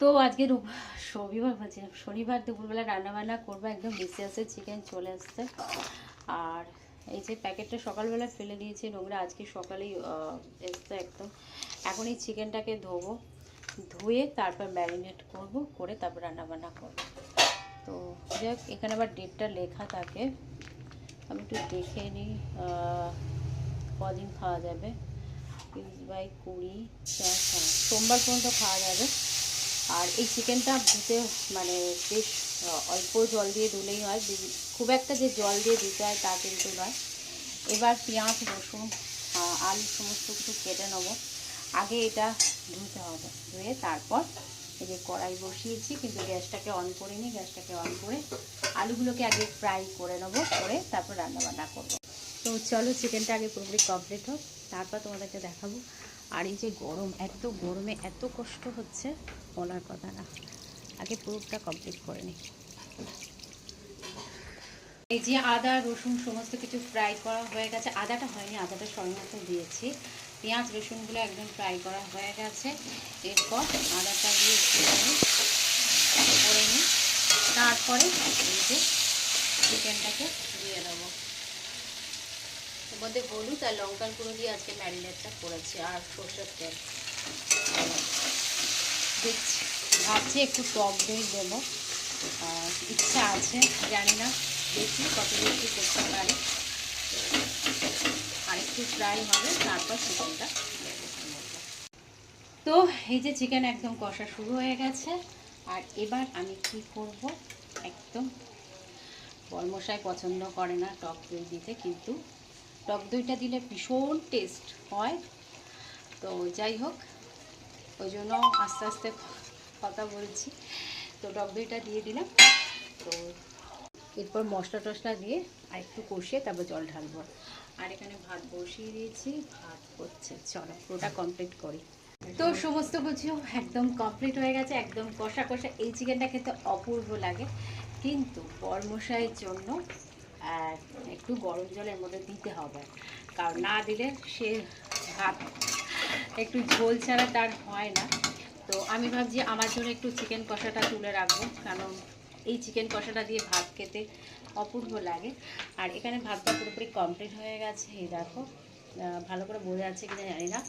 তো আজকে রবিবার বলছি শনিবার দুপুরবেলা রান্নাবান্না করবো। একদম মিসিয়াসের চিকেন চলে আসছে। আর এই যে প্যাকেটটা সকালবেলা ফেলে দিয়েছি, নোংরা আজকে সকালেই এসছে একদম। এখন এই চিকেনটাকে ধোবো, ধুয়ে তারপর ম্যারিনেট করব, করে তারপর রান্নাবান্না করবো। তো যাক, এখানে আবার ডেটটা লেখা থাকে, আমি একটু দেখে নিই কদিন খাওয়া যাবে। 20/20, সোমবার পর্যন্ত খাওয়া যাবে। আর এই চিকেনটা ধুতে মানে বেশ অল্প জল দিয়ে ধুলেই হয়, খুব একটা যে জল দিয়ে ধুতে হয় তা কিন্তু নয়। এবার পেঁয়াজ রসুন আলু সমস্ত কিছু কেটে নেবো। আগে এটা ধুতে হবে, ধুয়ে তারপর এই যে কড়াই বসিয়েছি, কিন্তু গ্যাসটাকে অন করিনি। গ্যাসটাকে অন করে আলুগুলোকে আগে ফ্রাই করে নেবো, করে তারপর রান্নাবান্না করবো। তো চলো চিকেনটা আগে পুরোপুরি কমপ্লিট হোক, তারপর তোমাদেরকে দেখাবো। আর এই যে গরম, এত গরমে এত কষ্ট হচ্ছে বলার কথা না। আগে পুরোটা কমপ্লিট করে নিই। এই যে আদা রসুন সমস্ত কিছু ফ্রাই করা হয়ে গেছে। আদাটা হয়নি, আদাটা সঙ্গে দিয়েছি। পেঁয়াজ রসুনগুলো একদম ফ্রাই করা হয়ে গেছে। এরপর আদাটা দিয়ে একটু করে নিই, তারপরে এই যে চিকেনটাকে দিয়ে দেবো। এর মধ্যে হলুদ আর লঙ্কার গুঁড়ো দিয়ে আজকে ম্যারিনেটটা করেছি, আর সর্ষের তেল দিচ্ছি। ভাবছি একটু টক দই দেবো, ইচ্ছা আছে, জানি না, দেখি কত বেশি করতে পারে। আর একটু ফ্রাই হবে, তারপর চিকেনটা। তো এই যে চিকেন একদম কষা শুরু হয়ে গেছে। আর এবার আমি কি করব, একদম বরমশাই পছন্দ করে না টক দই দিতে, কিন্তু টক দইটা দিলে ভীষণ টেস্ট হয়। তো যাই হোক, ওই জন্য আস্তে আস্তে কথা বলছি। তো টক দইটা দিয়ে দিলাম। তো এরপর মশলা টশলা দিয়ে আর একটু কষিয়ে তারপর জল ঢালবো। আর এখানে ভাত বসিয়ে দিয়েছি, ভাত হচ্ছে। চলো পুরোটা কমপ্লিট করি। তো সমস্ত কিছু একদম কমপ্লিট হয়ে গেছে, একদম কষা কষা। এই চিকেনটা খেতে অপূর্ব লাগে, কিন্তু বরমশাইয়ের জন্য একটু গরম জলের মধ্যে দিতে হবে, কারণ না দিলে সে ভাত একটু ঝোল ছাড়া তার হয় না। তো আমি ভাবছি আমার জন্য একটু চিকেন কষাটা তুলে রাখবো, কারণ এই চিকেন কষাটা দিয়ে ভাত খেতে অপূর্ব লাগে। আর এখানে ভাতটা পুরোপুরি কমপ্লিট হয়ে গেছে, এই দেখো, ভালো করে বোঝা যাচ্ছে কিনা জানি না।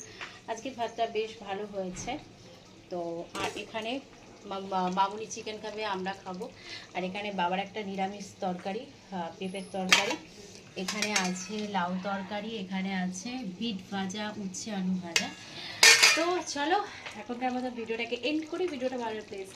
আজকের ভাতটা বেশ ভালো হয়েছে। তো আর এখানে মামুনি চিকেন খাবে, আমরা খাবো। আর এখানে বাবার একটা নিরামিষ তরকারি, পেঁপের তরকারি, এখানে আছে লাউ তরকারি, এখানে আছে বিট ভাজা, উচ্ছে আলু ভাজা। তো চলো এখনকার মতো ভিডিওটাকে এন্ড করি। ভিডিওটা ভালো প্লিজ